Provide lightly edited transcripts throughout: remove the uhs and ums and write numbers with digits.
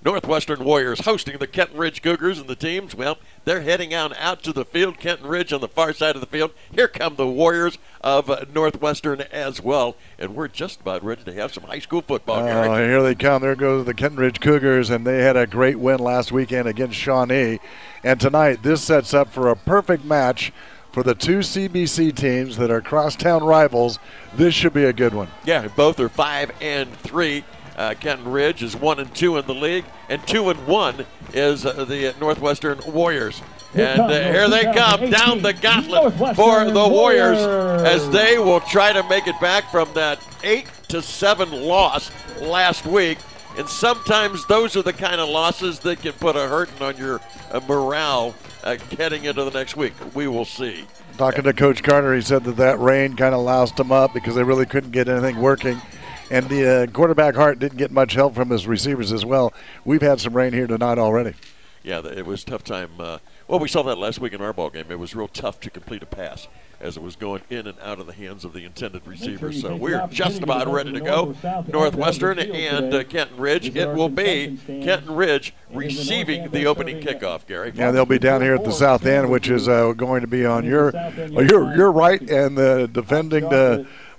Northwestern Warriors hosting the Kenton Ridge Cougars, and the teams, well, they're heading out to the field. Kenton Ridge on the far side of the field. Here come the Warriors of Northwestern as well, and we're just about ready to have some high school football. Oh, here they come. There goes the Kenton Ridge Cougars, and they had a great win last weekend against Shawnee. And tonight, this sets up for a perfect match for the two CBC teams that are crosstown rivals. This should be a good one. Yeah, both are 5-3. Kenton Ridge is 1-2 in the league, and 2-1 is the Northwestern Warriors. And here they come down the gauntlet for the Warriors as they will try to make it back from that 8-7 loss last week. And sometimes those are the kind of losses that can put a hurting on your morale heading into the next week. We will see. Talking to Coach Carter, he said that rain kind of loused them up because they really couldn't get anything working. And the quarterback Hart didn't get much help from his receivers as well. We've had some rain here tonight already. Yeah, it was a tough time. Well, we saw that last week in our ball game. It was real tough to complete a pass as it was going in and out of the hands of the intended receivers. So we're just about ready to go. Northwestern and Kenton Ridge. It will be Kenton Ridge receiving the opening kickoff, Gary. Yeah, they'll be down here at the south end, which is going to be on your right, and the defending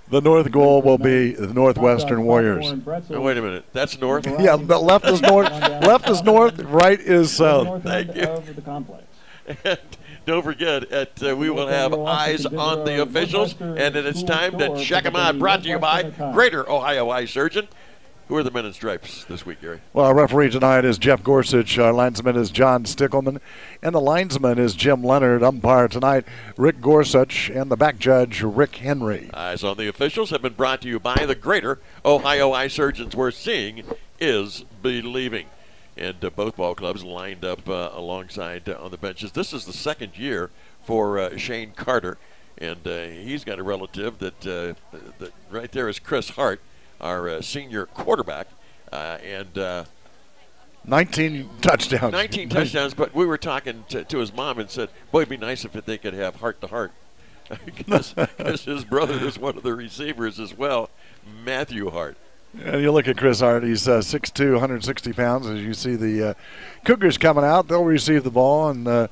the north goal will be the Northwestern Warriors. Now, wait a minute. That's north? Yeah, the left is north. Left is north. Right is south. Thank you. And don't forget, we will have eyes on the officials, and it's time to check them out. Brought to you by Greater Ohio Eye Surgeon. Who are the men in stripes this week, Gary? Well, our referee tonight is Jeff Gorsuch. Our linesman is John Stickelman. And the linesman is Jim Leonard. Umpire tonight, Rick Gorsuch. And the back judge, Rick Henry. Eyes on the officials have been brought to you by the Greater Ohio Eye Surgeons, where seeing is believing. And both ball clubs lined up alongside on the benches. This is the second year for Shane Carter. And he's got a relative that right there is Chris Hart, our senior quarterback, and 19 touchdowns. 19 touchdowns, but we were talking to his mom and said, boy, it'd be nice if they could have heart-to-heart because his brother is one of the receivers as well, Matthew Hart. And you look at Chris Hart, he's 6'2", 160 pounds. As you see the Cougars coming out, they'll receive the ball, and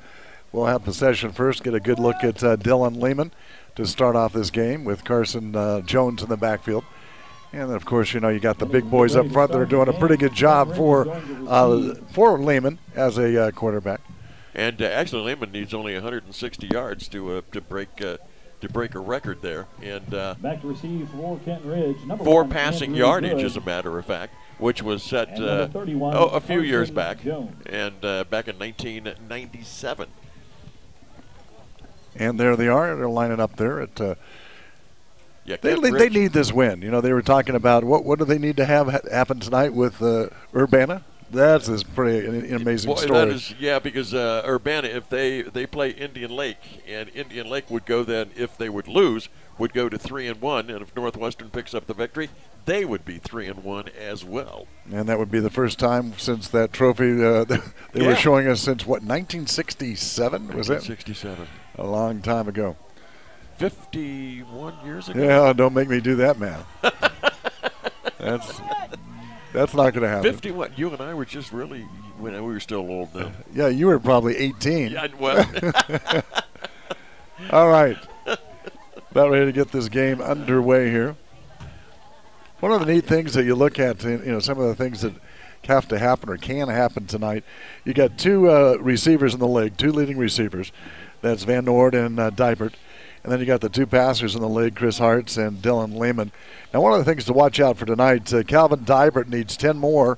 we'll have possession first, get a good look at Dylan Lehman to start off this game with Carson Jones in the backfield. And then, of course, you got the big boys up front that are doing a pretty good job for Lehman as a quarterback. And actually, Lehman needs only 160 yards to break a record there. And back to receive for Kenton Ridge. 4 passing yardage, as a matter of fact, which was set a few years back, and back in 1997. And there they are. They're lining up there at. Yeah, they need this win. They were talking about what do they need to have happen tonight with Urbana. That's a pretty amazing story. That is, because Urbana, if they play Indian Lake, and Indian Lake would go then, if they would lose, would go to 3-1, and if Northwestern picks up the victory, they would be 3-1 as well. And that would be the first time since that trophy they were showing us since, 1967? Was that? 1967. A long time ago. 51 years ago. Yeah, don't make me do that, man. That's not going to happen. 51. You and I were just really, we were still old then. Yeah, you were probably 18. Yeah, well. All right. About ready to get this game underway here. One of the neat things that you look at, some of the things that have to happen or can happen tonight, you got two receivers in the league, two leading receivers. That's Van Noord and Dybert. And then you got the two passers in the league, Chris Hartz and Dylan Lehman. Now, one of the things to watch out for tonight, Calvin Dybert needs 10 more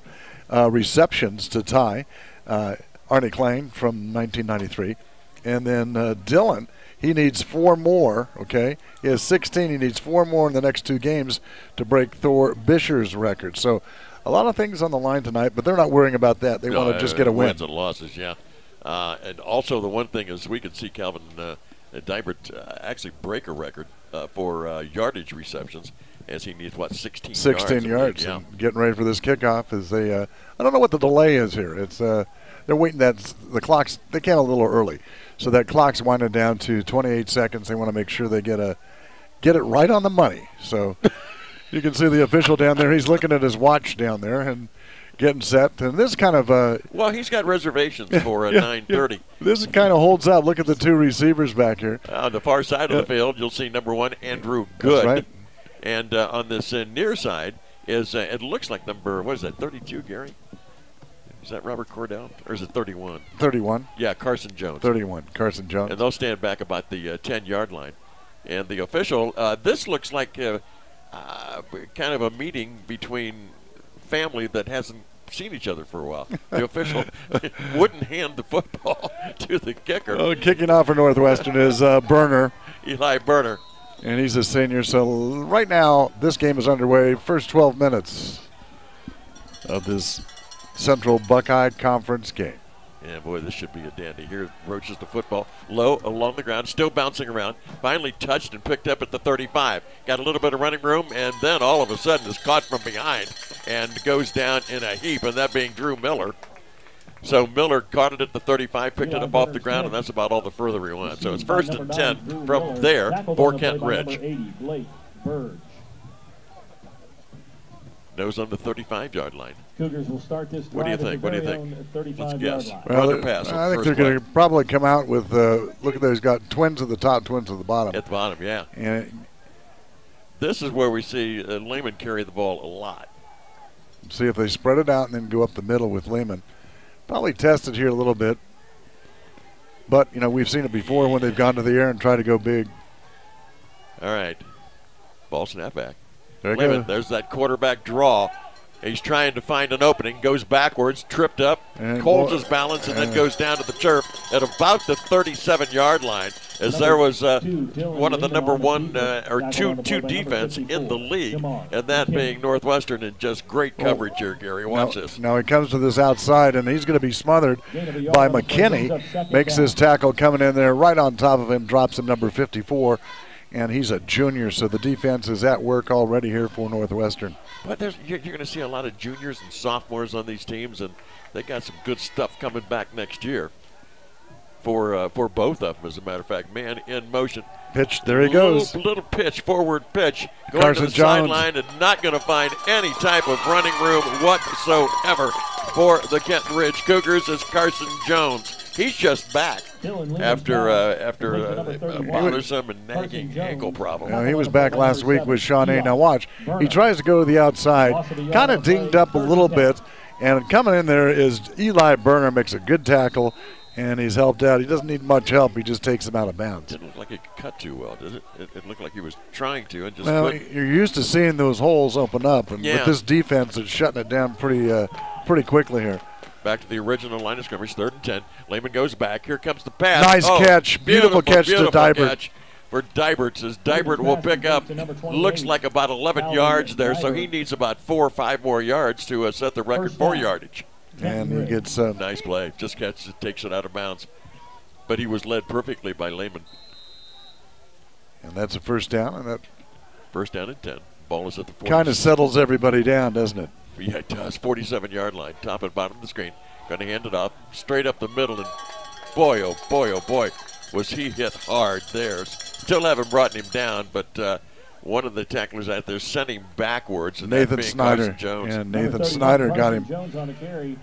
receptions to tie Arnie Klein from 1993. And then Dylan, he needs 4 more, okay? He has 16. He needs 4 more in the next 2 games to break Thor Bischer's record. So a lot of things on the line tonight, but they're not worrying about that. They want to just get a win. Wins and losses, yeah. And also the one thing is we could see Calvin Dybert actually break a record for yardage receptions, as he needs 16 yards. Yeah. And getting ready for this kickoff as they I don't know what the delay is here. It's they're waiting the clocks. They came a little early, so that clock's winding down to 28 seconds. They want to make sure they get it right on the money. So you can see the official down there. He's looking at his watch down there, and getting set. And this kind of well, he's got reservations for 9:30. This kind of holds out. Look at the two receivers back here. On the far side of the field, you'll see number 1, Andrew Good. That's right. And on this near side is, it looks like number, what is that, 32, Gary? Is that Robert Cordell? Or is it 31? 31. Yeah, Carson Jones. 31, Carson Jones. And they'll stand back about the 10-yard line. And the official, this looks like kind of a meeting between family that hasn't seen each other for a while. The official wouldn't hand the football to the kicker. Oh, kicking off for Northwestern is Burner. Eli Burner. And he's a senior. So right now, this game is underway. First 12 minutes of this Central Buckeye Conference game. Yeah, boy, this should be a dandy. Here roaches the football low along the ground, still bouncing around. Finally touched and picked up at the 35. Got a little bit of running room, and then all of a sudden is caught from behind and goes down in a heap, and that being Drew Miller. So Miller caught it at the 35, picked it up off the ground, and that's about all the further he went. So it's 1st and 10 from there for Kenton Ridge. Nose on the 35-yard line. Cougars will start this drive. What do you think? What do you think? Let's guess. Well, Run or pass. I think they're going to probably come out with, look at those, got twins at the top, twins at the bottom. At the bottom, yeah. And this is where we see Lehman carry the ball a lot. See if they spread it out and then go up the middle with Lehman. Probably test it here a little bit. But, you know, we've seen it before when they've gone to the air and tried to go big. All right. Ball snap back. There Lehman, there's that quarterback draw. He's trying to find an opening, goes backwards, tripped up, holds his balance, and then goes down to the turf at about the 37-yard line, as there was one of the number 1 or 2 defense in the league, and that being Northwestern, and just great coverage here, Gary. Watch this. Now he comes to this outside, and he's going to be smothered by McKinney. Makes his tackle coming in there right on top of him, drops him number 54. And he's a junior, so the defense is at work already here for Northwestern. But you're going to see a lot of juniors and sophomores on these teams, and they got some good stuff coming back next year for both of them, as a matter of fact. Man in motion. Pitch, there he goes. Little pitch, forward pitch, going Carson to the Jones. sideline and not going to find any type of running room whatsoever for the Kenton Ridge Cougars is Carson Jones. He's just back after a bothersome and nagging ankle problem. Now, he was back last week with Shawnee. Now watch, he tries to go to the outside, kind of dinged up a little bit, and coming in there is Eli Burner, makes a good tackle, and he's helped out. He doesn't need much help. He just takes him out of bounds. Didn't look like he could cut too well, did it? It looked like he was trying to and just couldn't. You're used to seeing those holes open up, and with this defense, it's shutting it down pretty quickly here. Back to the original line of scrimmage, 3rd and 10. Lehman goes back. Here comes the pass. Nice catch. Beautiful catch to Dybert. Catch for Dybert, as Dybert will pick up, looks like about 11 yards there, so he needs about 4 or 5 more yards to set the record for yardage. And he gets nice play. Just catches it, takes it out of bounds. But he was led perfectly by Lehman. And that's a first down. And that first down and 10. Ball is at the 40. Kind of settles everybody down, doesn't it? Yeah, it does. 47-yard line, top and bottom of the screen. Going to hand it off straight up the middle, and boy, oh boy, was he hit hard there. Still haven't brought him down, but one of the tacklers out there sent him backwards. And Nathan Snyder. Jones. And Nathan Snyder got him. Jones on the carry.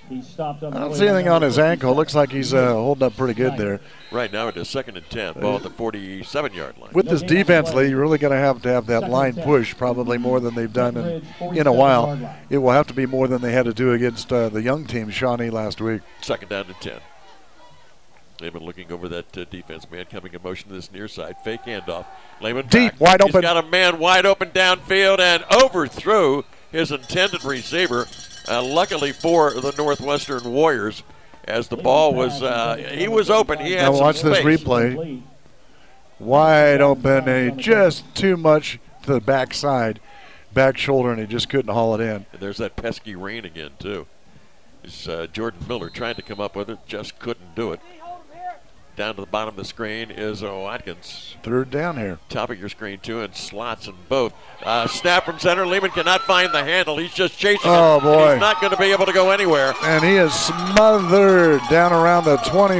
He stopped on I don't see anything on his ankle. Looks like he's holding up pretty good there. Right now it is 2nd and 10. Ball at the 47-yard line. With this defense, Lee, you're really going to have that line push probably more than they've done in a while. It will have to be more than they had to do against the young team, Shawnee, last week. 2nd down and 10. They've been looking over that defense. Man coming in motion to this near side. Fake handoff. Lehman deep, back. wide open. He's got a man wide open downfield and overthrew his intended receiver. Luckily for the Northwestern Warriors, as the ball was, he was open. He had now watch some this space. replay. Wide open, and just too much to the backside, back shoulder, and he just couldn't haul it in. And there's that pesky rain again, too. It's Jordan Miller trying to come up with it, just couldn't do it. Down to the bottom of the screen is Watkins. 3rd down here. Top of your screen, too, and slots in both. Snap from center. Lehman cannot find the handle. He's just chasing it. Oh, boy. He's not going to be able to go anywhere. And he is smothered down around the 20.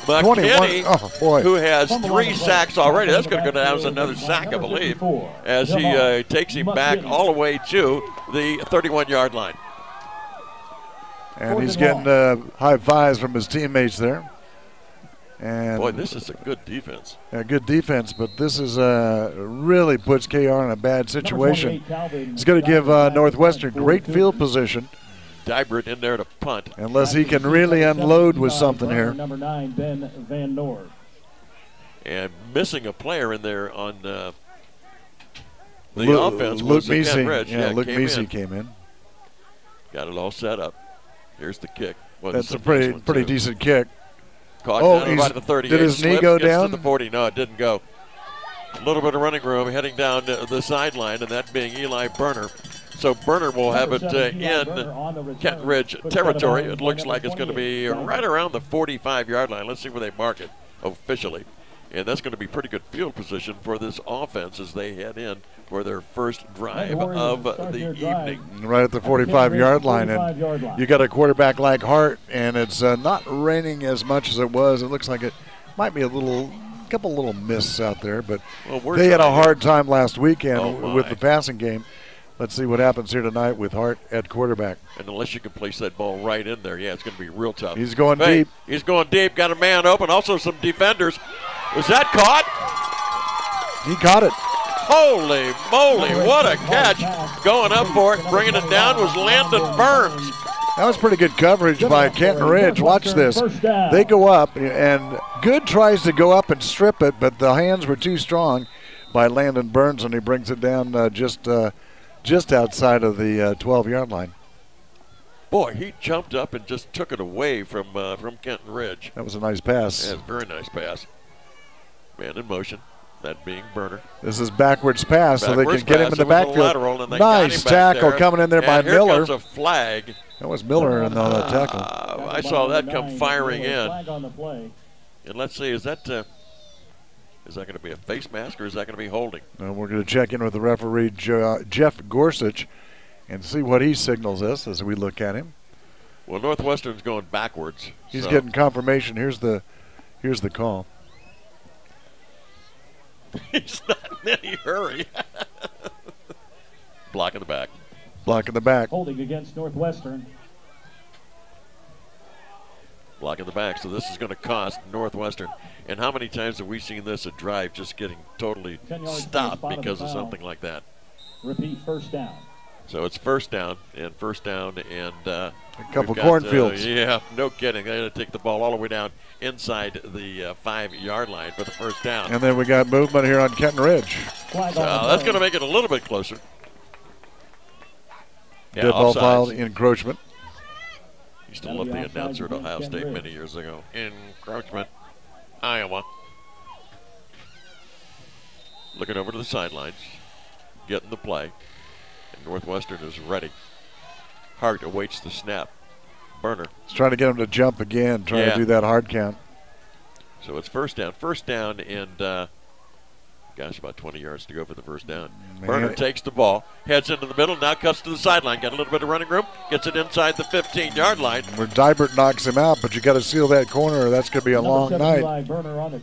McKinney, oh, boy. who has 3 sacks already. That's going to go down as another sack, I believe, as he takes him back all the way to the 31-yard line. And he's getting high fives from his teammates there. And boy, this is a good defense. Yeah, good defense, but this is really puts KR in a bad situation. It's going to give Northwestern great field position. Dybert in there to punt. Unless he can really unload with something here. Number 9, Ben Van Noord. And missing a player in there on the offense Luke was Ken Ridge. Yeah, Luke Meese came in. Got it all set up. Here's the kick. Well, that's a pretty decent kick. Caught down right at the 38. Did his knee go down? To the 40. No, it didn't go. A little bit of running room heading down the sideline, and that being Eli Berner. So Berner will have it in Kenton Ridge territory. It looks like it's going to be right around the 45-yard line. Let's see where they mark it officially. And that's going to be pretty good field position for this offense as they head in for their first drive of the evening. Right at the 45-yard line. And you got a quarterback like Hart, and it's not raining as much as it was. It looks like it might be a couple little mists out there, but they had a hard time last weekend with the passing game. Let's see what happens here tonight with Hart at quarterback. And unless you can place that ball right in there, yeah, it's going to be real tough. He's going deep. He's going deep. Got a man open. Also some defenders. Was that caught? He caught it. Holy moly, what a catch. Going up for it, bringing it down was Landon Burns. That was pretty good coverage by Kenton Ridge. Watch this. They go up, and Good tries to go up and strip it, but the hands were too strong by Landon Burns, and he brings it down just outside of the 12-yard line. Boy, he jumped up and just took it away from Kenton Ridge. That was a nice pass. Yeah, very nice pass. Man in motion, that being Berner. This is backwards pass, so they can get him in the backfield. Nice tackle coming in there by Miller. Here comes a flag. That was Miller in the tackle. I saw that come firing in. And let's see, is that going to be a face mask or is that going to be holding? And we're going to check in with the referee, Jeff Gorsuch, and see what he signals us as we look at him. Well, Northwestern's going backwards. He's getting confirmation. Here's the call. He's not in any hurry. Block in the back. Block in the back. Holding against Northwestern. Block in the back. So this is going to cost Northwestern. And how many times have we seen this, a drive just getting totally stopped because of something like that? Repeat, first down. So it's first down, and a couple cornfields. Yeah, no kidding. They're going to take the ball all the way down inside the 5-yard line for the first down. And then we got movement here on Kenton Ridge. So that's going to make it a little bit closer. Yeah, dead ball foul, encroachment. Used to love the announcer at Ohio State many years ago. Encroachment, Iowa. Looking over to the sidelines, getting the play. And Northwestern is ready. Hart awaits the snap. Berner. He's trying to get him to jump again, trying to do that hard count. So it's first down. First down, and gosh, about 20 yards to go for the first down. Berner takes the ball, heads into the middle, now cuts to the sideline. Got a little bit of running room, gets it inside the 15-yard line. Where Dybert knocks him out, but you got to seal that corner, or that's going to be a long night.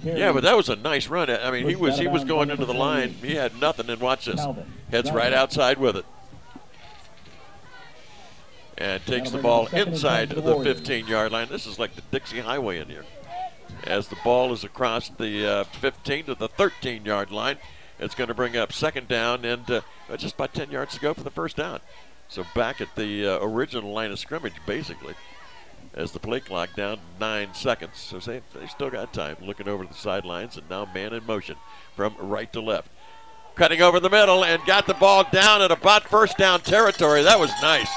Yeah, but that was a nice run. I mean, he was going into the line. He had nothing, and watch this. Heads right outside with it. And takes the ball inside the 15-yard line. This is like the Dixie Highway in here. As the ball is across the 15 to the 13-yard line, it's going to bring up second down and just about 10 yards to go for the first down. So back at the original line of scrimmage, basically, as the play clock down 9 seconds. So they still got time. Looking over the sidelines, and now man in motion from right to left. Cutting over the middle and got the ball down at about first down territory. That was nice.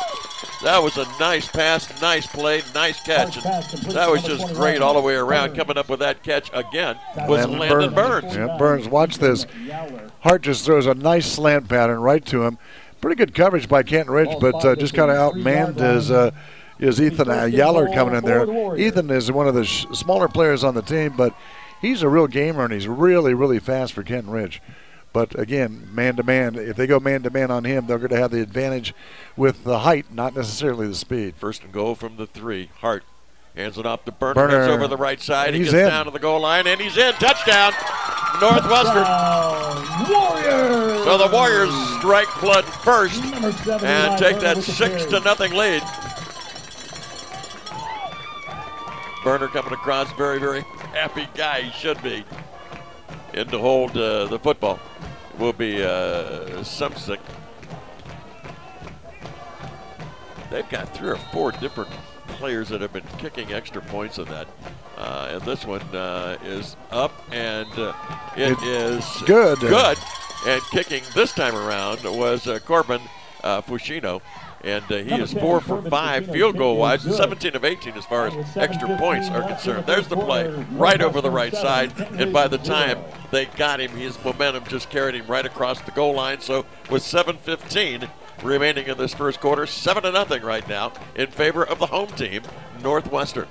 That was a nice pass, nice play, nice catch. And that was just great all the way around. Coming up with that catch again was Landon Burns. Yeah, Burns, watch this. Hart just throws a nice slant pattern right to him. Pretty good coverage by Kenton Ridge, but just kind of outmanned is Ethan Yaller coming in there. Ethan is one of the smaller players on the team, but he's a real gamer, and he's really, really fast for Kenton Ridge. But again, man-to-man, if they go man-to-man on him, they're going to have the advantage with the height, not necessarily the speed. First and goal from the 3. Hart hands it off to Berner. Gets over the right side. He gets down to the goal line, and he's in. Touchdown, Northwestern. Warriors. So the Warriors strike blood first and take that 6-0 lead. Burner coming across, very, very happy guy. He should be. In to hold the football will be Sumsick. They've got 3 or 4 different players that have been kicking extra points in that. And this one is up, and it is good. Good. And kicking this time around was Corbin Fushino. And he is 4 for 5 field goal wise, 17 of 18 as far as extra points are concerned. There's the play right over the right side, and by the time they got him, his momentum just carried him right across the goal line. So with 7:15 remaining in this first quarter, 7-0 right now in favor of the home team, Northwestern.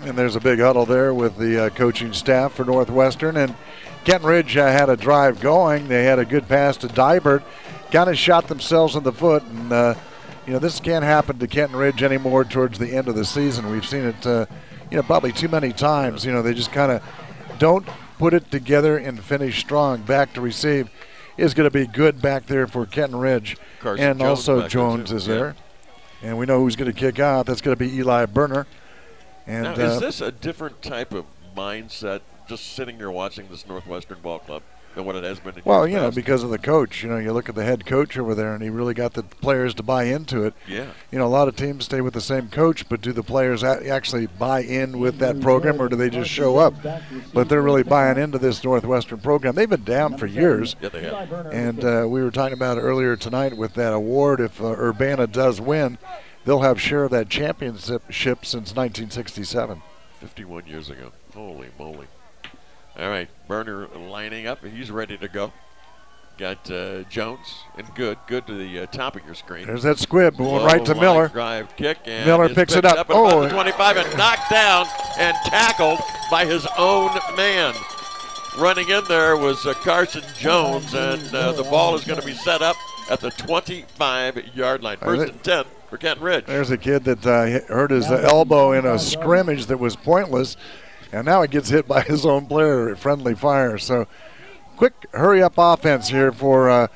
And there's a big huddle there with the coaching staff for Northwestern. And Kenton Ridge had a drive going. They had a good pass to Dybert, kind of shot themselves in the foot, and this can't happen to Kenton Ridge anymore towards the end of the season. We've seen it, probably too many times. They just kind of don't put it together and finish strong. Back to receive is going to be good back there for Kenton Ridge. Carson and Jones also Jones is there. And we know who's going to kick out. That's going to be Eli Burner. And now, is this a different type of mindset, just sitting here watching this Northwestern ball club, than what it has been in years past? Because of the coach. You look at the head coach over there, and he really got the players to buy into it. Yeah. A lot of teams stay with the same coach, but do the players actually buy in with that program, or do they just show up? But they're really buying into this Northwestern program. They've been down for years. Yeah, they have. And we were talking about it earlier tonight with that award. If Urbana does win, they'll have share of that championship since 1967. 51 years ago. Holy moly. All right, Burner lining up. He's ready to go. Got Jones and good to the top of your screen. There's that squib going right to Miller. Drive kick, and Miller picks it up. At about the 25 and knocked down and tackled by his own man. Running in there was Carson Jones, and the ball is going to be set up at the 25-yard line. First and 10 for Kenton Ridge. There's a kid that hurt his elbow in a scrimmage that was pointless. And now he gets hit by his own player at friendly fire. So quick hurry-up offense here for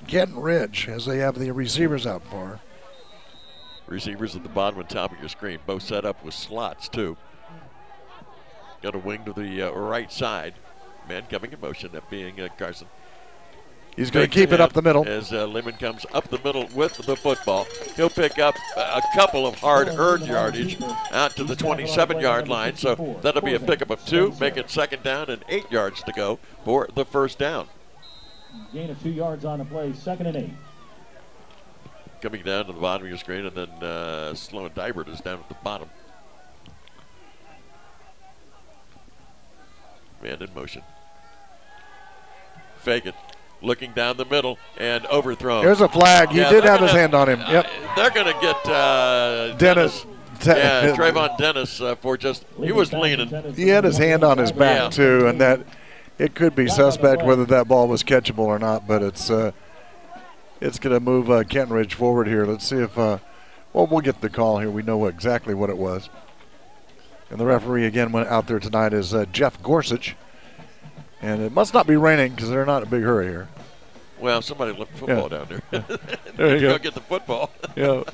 Kenton Ridge as they have the receivers out for. Receivers at the bottom and top of your screen. Both set up with slots, too. Got a wing to the right side. Man coming in motion, that being Carson. He's going to keep it up the middle. As Lehman comes up the middle with the football. He'll pick up a couple of hard-earned yardage out to the 27-yard line. So that'll be a pickup of 2, make it second down and 8 yards to go for the first down. Gain of 2 yards on the play, 2nd and 8. Coming down to the bottom of your screen, and then Sloan Dybert is down at the bottom. Man in motion. Fake it. Looking down the middle and overthrown. There's a flag. He did have his hand on him. Yep. They're going to get Dennis. Trayvon Dennis for just, he was leaning. He had his hand on his back, too, and that it could be suspect whether that ball was catchable or not, but it's going to move Kenton Ridge forward here. Let's see if, we'll get the call here. We know exactly what it was. And the referee again went out there tonight is Jeff Gorsuch. And it must not be raining because they're not in a big hurry here. Well, somebody left the football down there. There you go. Get the football. Yeah.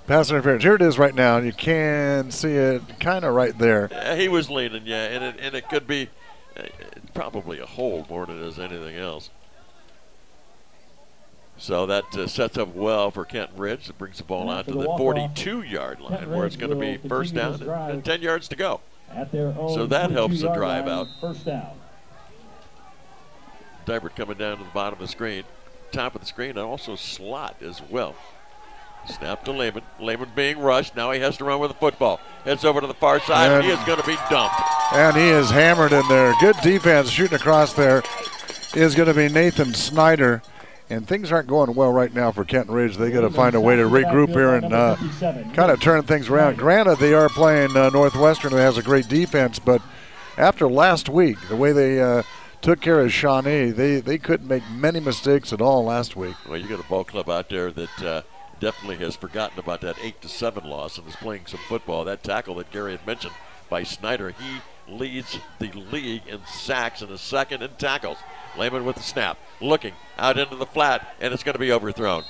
Pass interference. Here it is right now. You can see it kind of right there. He was leaning, and it could be probably a hold more than it is anything else. So that sets up well for Kenton Ridge. It brings the ball out to the 42-yard line where it's going to be first down and 10 yards to go. So that helps the drive out. First down. Dybert coming down to the bottom of the screen. Top of the screen, and also slot as well. Snap to Lehman. Lehman being rushed. Now he has to run with the football. Heads over to the far side, and he is going to be dumped. And he is hammered in there. Good defense shooting across there is going to be Nathan Snyder. And things aren't going well right now for Kenton Ridge. They got to find a way to regroup here and kind of turn things around. Granted, they are playing Northwestern, who has a great defense, but after last week, the way they took care of Shawnee, they couldn't make many mistakes at all last week. Well, you got a ball club out there that definitely has forgotten about that 8-7 loss and is playing some football. That tackle that Gary had mentioned by Snyder, he leads the league in sacks and is second in tackles. Lehman with the snap, looking out into the flat, and it's going to be overthrown.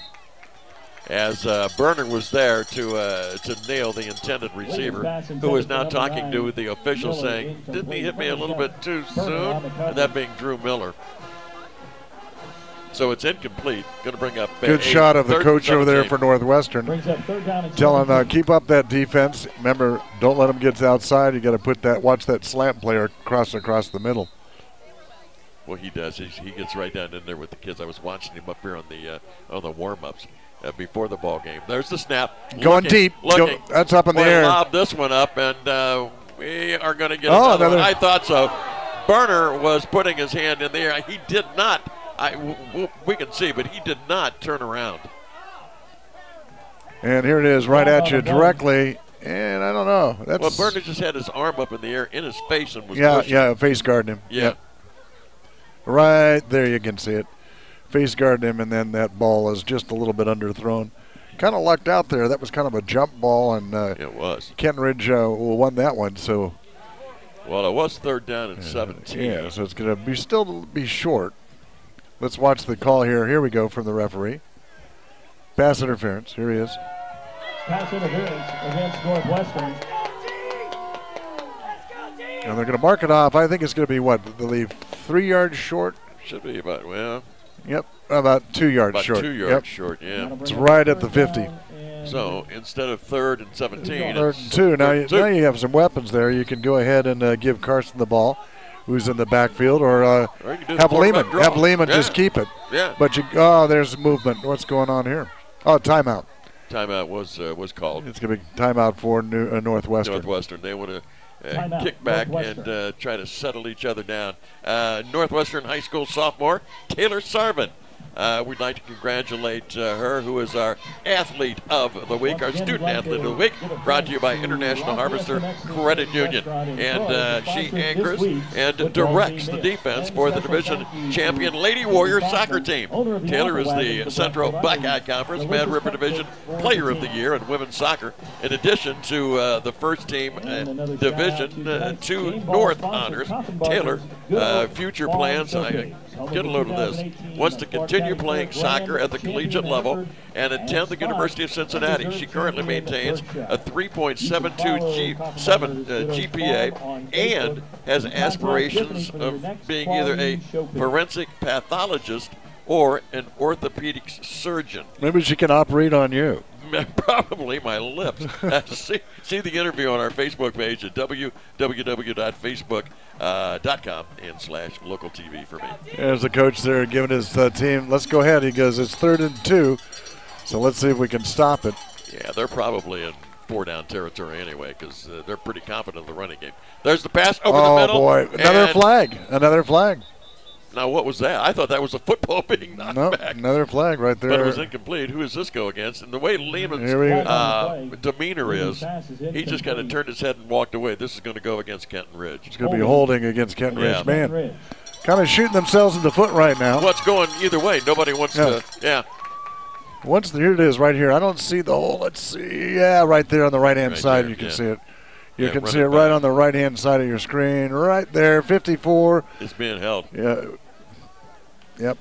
as Berner was there to nail the intended receiver, who is now talking to the official saying, didn't he hit me a little bit too soon? And that being Drew Miller. So it's incomplete. Going to bring up good shot of the coach over there for Northwestern. Telling keep up that defense. Remember, don't let them get outside. You got to put that. Watch that slant player across the middle. Well, he does. He gets right down in there with the kids. I was watching him up here on the warm-ups before the ball game. There's the snap. Going deep. That's up in the air. Lob this one up, and we are going to get another one. I thought so. Berner was putting his hand in the air. He did not. We can see, but he did not turn around. And here it is, right at you directly. And I don't know. Well, Berner just had his arm up in the air in his face and was pushing. Yeah, face guarding him. Yeah. Right there, you can see it. Face guarding him, and then that ball is just a little bit underthrown. Kind of lucked out there. That was kind of a jump ball, and it was. Kenton Ridge won that one. So. Well, it was 3rd down and 17. Yeah, so it's going to still be short. Let's watch the call here. Here we go from the referee. Pass interference. Here he is. Pass interference against Northwestern. And they're going to mark it off. I think it's going to be what? They'll leave 3 yards short? Should be about, well. Yep, about 2 yards short. 2 yards short, yeah. It's right at the 50. So instead of 3rd and 17. 3rd and 2. Now you have some weapons there. You can go ahead and give Carson the ball, who's in the backfield, or have Lehman just keep it. Yeah. But there's movement. What's going on here? Oh, timeout. Timeout was called. It's going to be timeout for Northwestern. Northwestern. They want to kick back and try to settle each other down. Northwestern High School sophomore Taylor Sarvin. We'd like to congratulate her, who is our athlete of the week, our student athlete of the week, brought to you by International Harvester Credit Union. And she anchors and directs the defense for the division champion Lady Warriors soccer team. Taylor is the Central Buckeye Conference Mad River Division Player of the Year in women's soccer, in addition to the first team Division 2 North honors. Taylor, future plans, get a load of this, wants to continue playing soccer at the collegiate level and attend the University of Cincinnati. She currently maintains a 3.72 GPA and has aspirations of being either a forensic pathologist or an orthopedic surgeon. Maybe she can operate on you. Probably my lips. See the interview on our Facebook page at www.facebook.com/local TV for me. There's the coach there giving his team, let's go ahead. He goes, it's 3rd and 2, so let's see if we can stop it. Yeah, they're probably in 4-down territory anyway, because they're pretty confident of the running game. There's the pass over the middle. Oh, boy. Another flag. Now, what was that? I thought that was a football being knocked back. Another flag right there. But it was incomplete. Who does this go against? And the way Lehman's demeanor is, he just kind of turned his head and walked away. This is going to go against Kenton Ridge. It's going to be holding against Kenton Ridge. Man, kind of shooting themselves in the foot right now. What's going either way? Nobody wants to, Here it is right here. I don't see the hole. Let's see. Yeah, right there on the right-hand side. There, you can see it. You can see it right on the right-hand side of your screen. Right there, 54. It's being held. Yeah. Yep.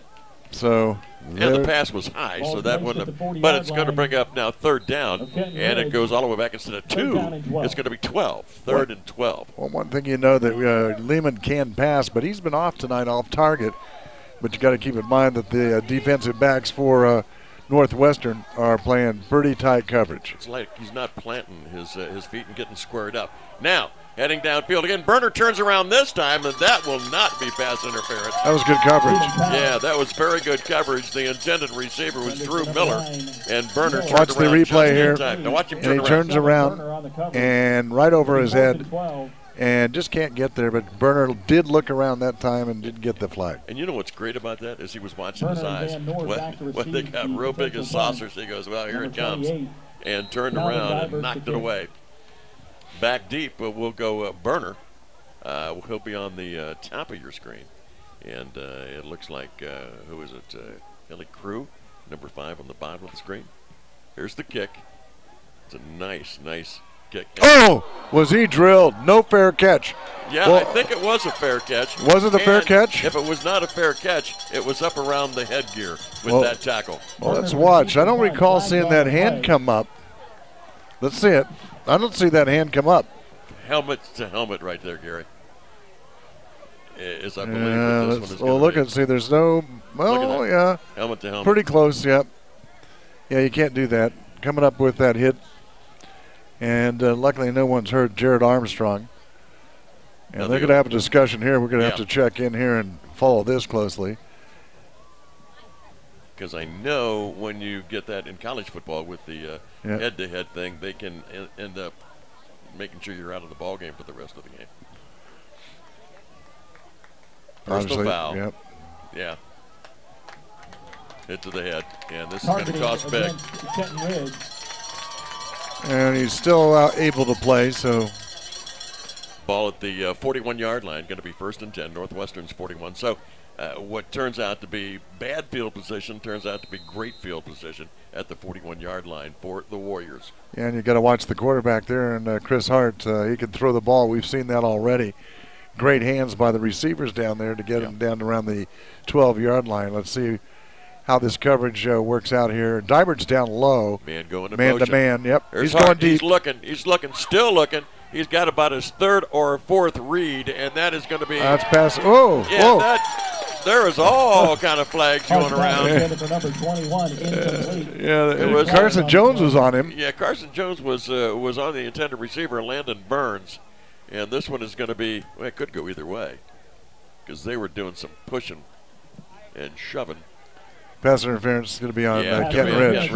So. And the pass was high, so that wouldn't have. But it's going to bring up now 3rd down, and it goes all the way back instead of 2. It's going to be 12. 3rd and 12. Well, one thing you know that Lehman can pass, but he's been off tonight, off target. But you got to keep in mind that the defensive backs for Northwestern are playing pretty tight coverage. It's like he's not planting his feet and getting squared up. Now, heading downfield again. Berner turns around this time, and that will not be pass interference. That was good coverage. Yeah, that was very good coverage. The intended receiver was Drew Miller, and Berner turned watch around the replay here. Now watch him turn and he around. turns around and right over his head and just can't get there. But Berner did look around that time and didn't get the flag. And you know what's great about that is he was watching his eyes. When they got real big as saucers, he goes, well, here it comes, and turned around and knocked it away. Back deep, we'll go Berner. He'll be on the top of your screen. And it looks like, who is it? Ellie Crew, number 5 on the bottom of the screen. Here's the kick. It's a nice kick. Oh, was he drilled? No fair catch. Yeah, well, I think it was a fair catch. Was it a fair catch? If it was not a fair catch, it was up around the headgear with that tackle. Well, let's watch. I don't recall seeing that hand come up. Let's see it. I don't see that hand come up. Helmet to helmet right there, Gary. As I believe this one is well, look and see. There's no. Well, yeah. Helmet to helmet. Pretty close. Yep. Yeah, you can't do that. Coming up with that hit, and luckily no one's hurt Jared Armstrong. And they're going to have a discussion here. We're going to have to check in here and follow this closely. Because I know when you get that in college football with the head-to-head thing, they can end up making sure you're out of the ball game for the rest of the game. Personal foul. Yep. Yeah. Hit to the head. And this is going to cost big. And he's still able to play, so. Ball at the 41-yard line, going to be 1st and 10, Northwestern's 41. So what turns out to be bad field position turns out to be great field position at the 41-yard line for the Warriors. Yeah, and you got to watch the quarterback there, and Chris Hart, he can throw the ball. We've seen that already. Great hands by the receivers down there to get him down around the 12-yard line. Let's see how this coverage works out here. Dybert's down low. Man going to man motion. To man. Yep. He's going deep. He's looking, still looking. He's got about his 3rd or 4th read, and that is going to be. That's pass. Oh, yeah, whoa. There is all kind of flags going around. It was Carson Jones was on him. Yeah, Carson Jones was on the intended receiver, Landon Burns. And this one is going to be, well, it could go either way because they were doing some pushing and shoving. Pass interference is going to be on Kenton Ridge.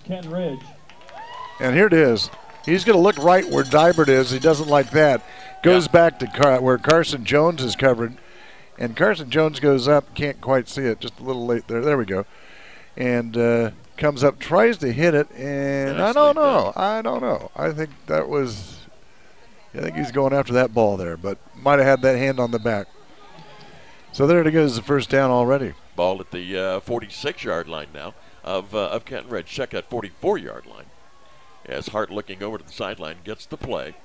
Kenton Ridge. And here it is. He's going to look right where Dybert is. He doesn't like that. Goes back to where Carson Jones is covered. And Carson Jones goes up. Can't quite see it. Just a little late there. There we go. And comes up, tries to hit it. And I don't know. I think that was... I think he's going after that ball there, but might have had that hand on the back. So there it goes, the first down already. Ball at the 46-yard line now of Kenton Ridge. Check that 44-yard line. As Hart looking over to the sideline gets the play.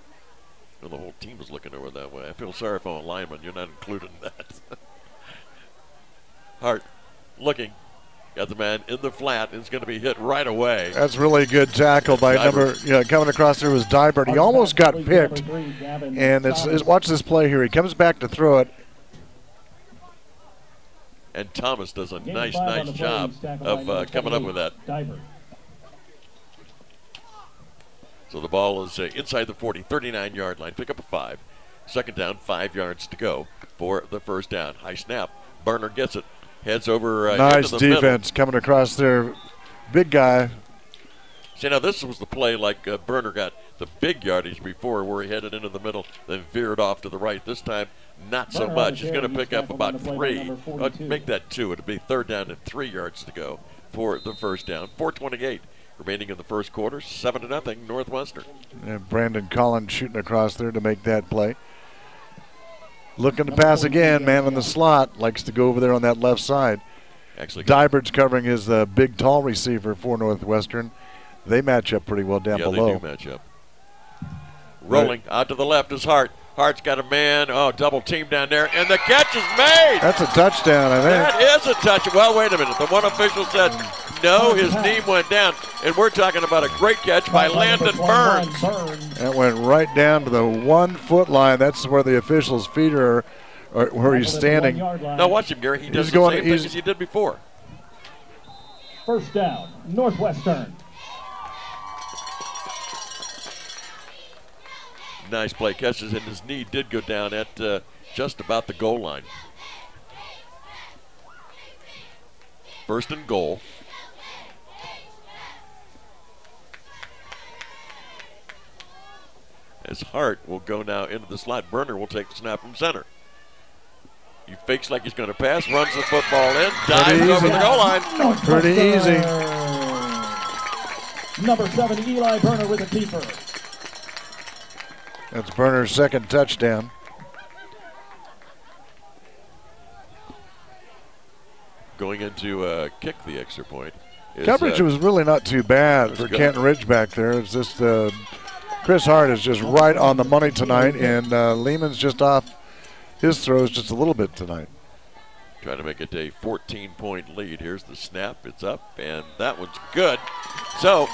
Well, the whole team is looking over that way. I feel sorry for a lineman. You're not included in that. Hart looking. Got the man in the flat, and it's going to be hit right away. That's really good tackle by coming across there was Dybert. He almost got picked. And watch this play here. He comes back to throw it. And Thomas does a nice job of coming up with that. So the ball is inside the 40, 39-yard line. Pick up a 5. 2nd down, 5 yards to go for the first down. High snap. Burner gets it. Heads over nice into the defense middle. Coming across there. Big guy. See, now this was the play like Burner got the big yardage before where he headed into the middle, then veered off to the right. This time, not so much. He's going to pick up about 3. Make that 2. It'll be 3rd down and 3 yards to go for the first down. 4:28 remaining in the first quarter. 7-0 Northwestern. And Brandon Collins shooting across there to make that play. Looking to pass again, man in the slot. Likes to go over there on that left side. Actually, Dybert's covering his big, tall receiver for Northwestern. They match up pretty well down below. Yeah, they do match up. Rolling out to the left is Hart. Hart's got a man. Oh, double team down there. And the catch is made. That's a touchdown, I think. That is a touch. Well, wait a minute. The one official said no, his knee went down. And we're talking about a great catch by Landon Burns. That went right down to the 1-foot line. That's where the official's feet are where he's standing. Now watch him, Gary. He does the same thing as he did before. First down, Northwestern. Nice play. Catches, and his knee did go down at just about the goal line. 1st and goal. As Hart will go now into the slot. Burner will take the snap from center. He fakes like he's going to pass, runs the football in, dives over the goal line. Pretty easy. Number 7, Eli Burner with a keeper. That's Burner's 2nd touchdown. Going into kick the extra point. Coverage was really not too bad for Kenton Ridge back there. It's just Chris Hart is just right on the money tonight, and Lehman's just off his throws just a little bit tonight. Trying to make it a 14-point lead. Here's the snap. It's up, and that one's good. So,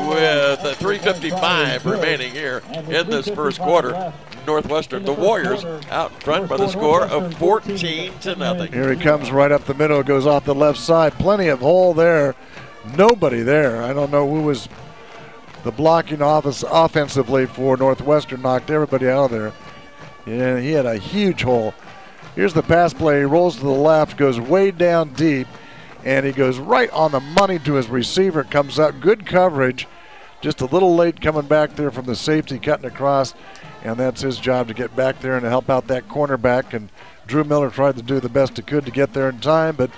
with 3:55 remaining here in this first quarter, Northwestern, the Warriors, out front by the score of 14-0. Here he comes right up the middle, goes off the left side. Plenty of hole there. Nobody there. I don't know who was the blocking office offensively for Northwestern, knocked everybody out of there. Yeah, he had a huge hole. Here's the pass play. He rolls to the left, goes way down deep, and he goes right on the money to his receiver. Comes up, good coverage. Just a little late coming back there from the safety, cutting across, and that's his job to get back there and to help out that cornerback. And Drew Miller tried to do the best he could to get there in time, but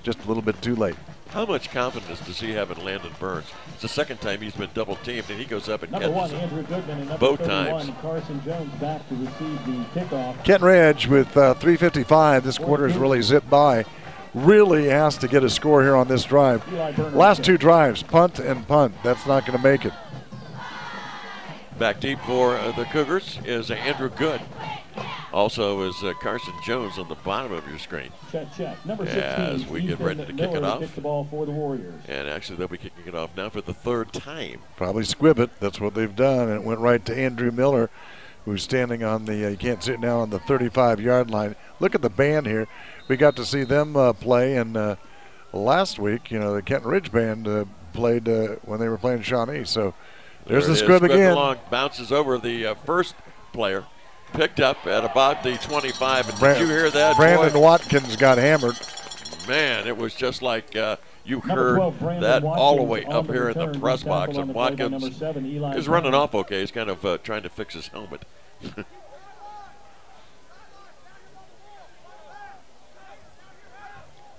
just a little bit too late. How much confidence does he have in Landon Burns? It's the second time he's been double teamed, and he goes up and catches it both times. Carson Jones back to receive the kickoff. Kenton Ridge with 3:55. This quarter has really zipped by. Really has to get a score here on this drive. Last two drives, punt and punt. That's not going to make it. Back deep for the Cougars is Andrew Good. Also is Carson Jones on the bottom of your screen. Check. Number 16, as we get ready to kick it off. Kick the ball for the Warriors. And actually they'll be kicking it off now for the third time. Probably squib it. That's what they've done. And it went right to Andrew Miller, who's standing on the, you can't see it now, on the 35-yard line. Look at the band here. We got to see them play. And last week, you know, the Kenton Ridge band played when they were playing Shawnee. So there's the squib again. Along, bounces over the first player. Picked up at about the 25. And did you hear that? Brandon Watkins got hammered. Man, it was just like you heard that all the way up here in the press box. And Watkins is running off okay. He's kind of trying to fix his helmet.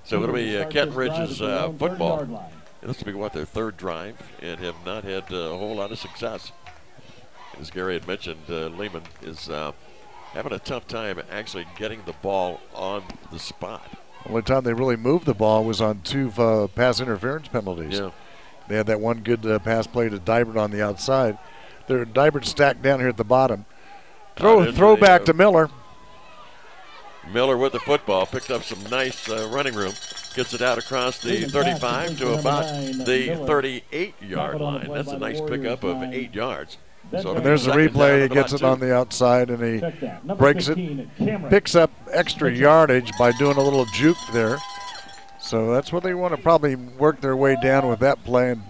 So it'll be Kenton Ridge's football. This will be, what, their third drive, and have not had a whole lot of success. As Gary had mentioned, Lehman is having a tough time actually getting the ball on the spot. Only time they really moved the ball was on two pass interference penalties. Yeah. They had that one good pass play to Dybert on the outside. They're Dybert stacked down here at the bottom. Throw back to Miller. Miller with the football, picked up some nice running room. Gets it out across the 35 to about the 38-yard line. That's a nice pickup of 8 yards. So and there's the replay. He gets it on the outside and he breaks it, picks up extra yardage by doing a little juke there. So that's what they want to probably work their way down with that play and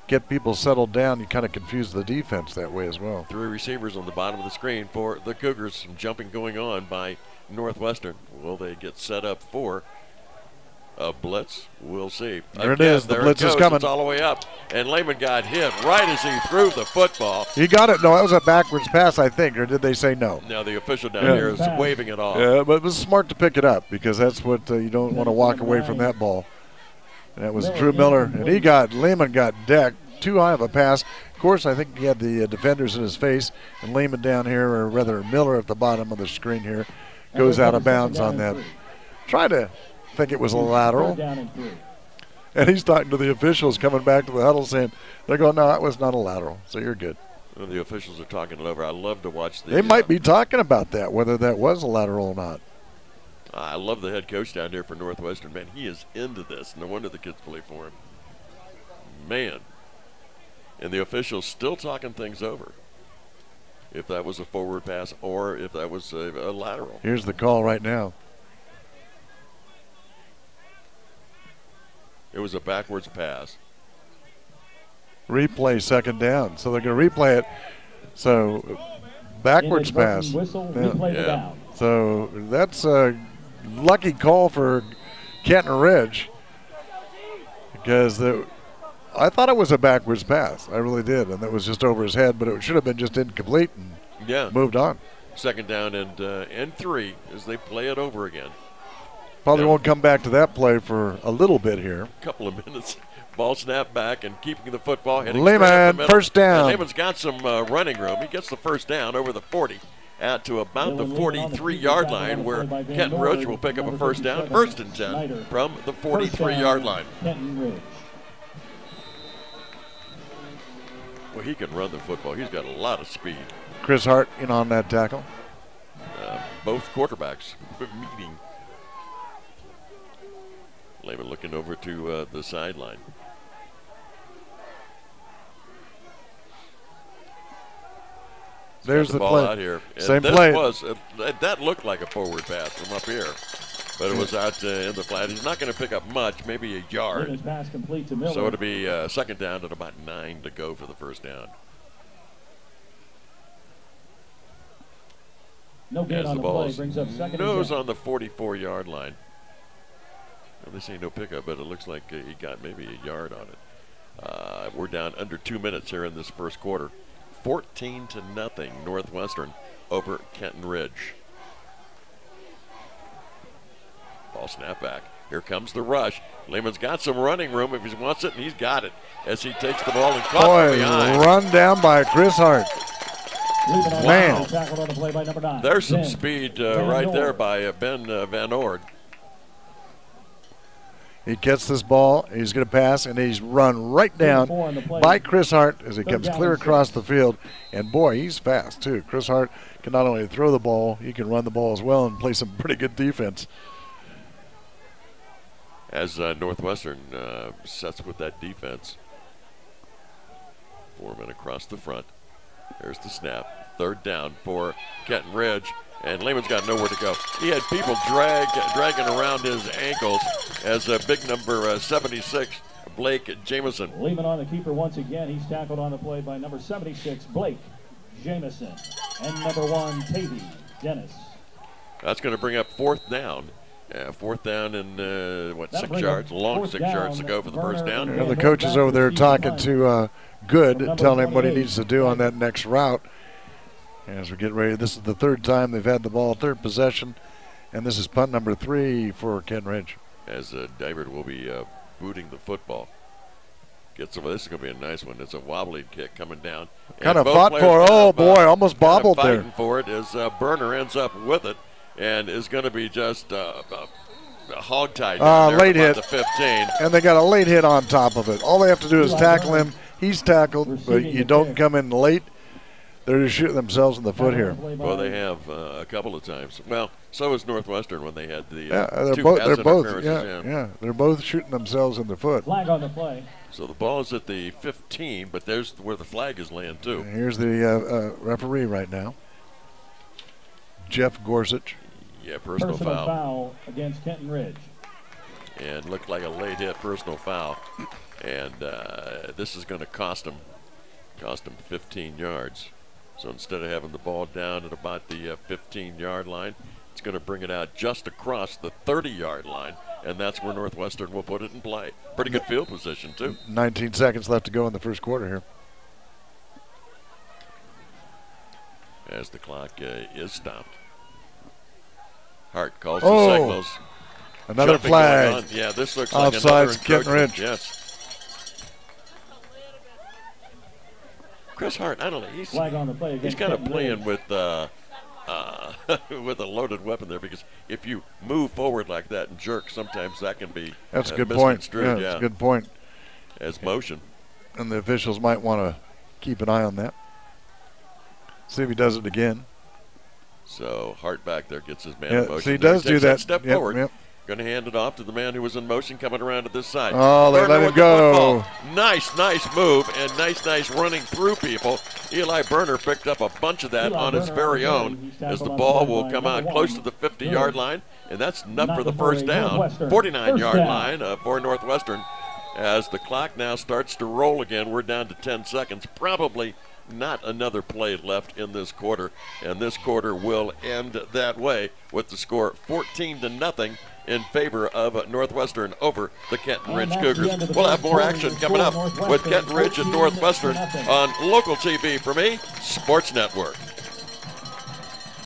get people settled down. You kind of confuse the defense that way as well. 3 receivers on the bottom of the screen for the Cougars. Some jumping going on by Northwestern. Will they get set up for a blitz? We'll see. There it is. The blitz is coming. It's all the way up. And Lehman got hit right as he threw the football. He got it. No, that was a backwards pass, I think. Or did they say no? No, the official down here is waving it off. Yeah, but it was smart to pick it up because that's what you don't want to walk away from that ball. And that was Drew Miller. And Lehman got decked. Too high of a pass. Of course, I think he had the defenders in his face. And Lehman down here, or rather Miller at the bottom of the screen here, goes out of bounds on that. Try to think it was a lateral. And he's talking to the officials coming back to the huddle saying, they're going, no, that was not a lateral, so you're good. Well, the officials are talking it over. I love to watch the. They might be talking about that, whether that was a lateral or not. I love the head coach down here for Northwestern. Man, he is into this. No wonder the kids play for him. Man. And the officials still talking things over. If that was a forward pass or if that was a lateral. Here's the call right now. It was a backwards pass. Replay second down. So they're going to replay it. So backwards pass. Yeah. So that's a lucky call for Kenton Ridge because I thought it was a backwards pass. I really did. And that was just over his head, but it should have been just incomplete and moved on. Second down and 3 as they play it over again. Probably won't come back to that play for a little bit here. A couple of minutes. Ball snapped back and keeping the football. Lehman, first down. And Lehman's got some running room. He gets the first down over the 40 out to about the 43-yard line where Kenton Ridge will pick up a first down. First and 10 from the 43-yard line. Well, he can run the football. He's got a lot of speed. Chris Hart in on that tackle. Both quarterbacks meeting. Lehman looking over to the sideline. There's the ball play. Out here. And Same this play. That looked like a forward pass from up here, but it was out in the flat. He's not going to pick up much, maybe a yard. Pass complete to Miller. So it'll be second down at about 9 to go for the first down. No gain As on the the play, ball's brings up second and nose 10. on the 44-yard line. Well, they say no pickup, but it looks like he got maybe a yard on it. We're down under 2 minutes here in this first quarter. 14-0 Northwestern over Kenton Ridge. Ball snap back. Here comes the rush. Lehman's got some running room if he wants it, and he's got it as he takes the ball and caught from behind. Run down by Chris Hart. Man. On the play by number 9. There's some speed right there by Ben Van Ord. He gets this ball, he's going to pass, and he's run right down by Chris Hart as he comes clear across the field. And boy, he's fast too. Chris Hart can not only throw the ball, he can run the ball as well and play some pretty good defense. As Northwestern sets with that defense. Foreman across the front. There's the snap. Third down for Kenton Ridge. And Lehman's got nowhere to go. He had people dragging around his ankles as big number 76, Blake Jamison. Lehman on the keeper once again. He's tackled on the play by number 76, Blake Jamison. And number 1, Tavy Dennis. That's going to bring up fourth down. Fourth down and, 6 yards? Long 6 yards to go for the first down. And the coach is over there talking to Good, telling him what he needs to do on that next route. As we get ready, this is the third time they've had the ball, third possession, and this is punt number 3 for Kenton Ridge. As Divert will be booting the football. This is going to be a nice one. It's a wobbly kick coming down. Kind of fought for it. Oh, boy, almost bobbled there. Fighting for it as Burner ends up with it and is going to be just hog-tied down there late at hit. the 15. And they got a late hit on top of it. All they have to do is tackle him. He's tackled, but you don't come in late. They're just shooting themselves in the foot here. Well, they have a couple of times. Well, so is Northwestern when they had the they're both shooting themselves in the foot. Flag on the play. So the ball is at the 15, but there's where the flag is laying too. And here's the referee right now, Jeff Gorsuch. Yeah, personal foul against Kenton Ridge. And looked like a late hit personal foul, and this is going to cost him 15 yards. So instead of having the ball down at about the 15-yard line, it's going to bring it out just across the 30-yard line, and that's where Northwestern will put it in play. Pretty good field position, too. 19 seconds left to go in the first quarter here. As the clock is stopped. Hart calls the signals. Another flag. Yeah, this looks offsides, like another Kenton Ridge. Yes. Chris Hart, I don't know. He's kind of playing with with a loaded weapon there, because if you move forward like that and jerk, sometimes that can be that's a good point. Yeah, that's a good point. As motion. And the officials might want to keep an eye on that. See if he does it again. So Hart back there gets his man in motion. So he does do that. Step forward. Going to hand it off to the man who was in motion coming around to this side. Oh, they let him go. Nice move and nice running through people. Eli Burner picked up a bunch of that on his very own as the ball will come out close to the 50-yard line, and that's enough for the first down. 49-yard line for Northwestern. As the clock now starts to roll again, we're down to 10 seconds. Probably not another play left in this quarter, and this quarter will end that way with the score 14-0 in favor of Northwestern over the Kenton Ridge Cougars. We'll have more action coming up with Kenton Ridge and Northwestern on local TV for me, Sports Network.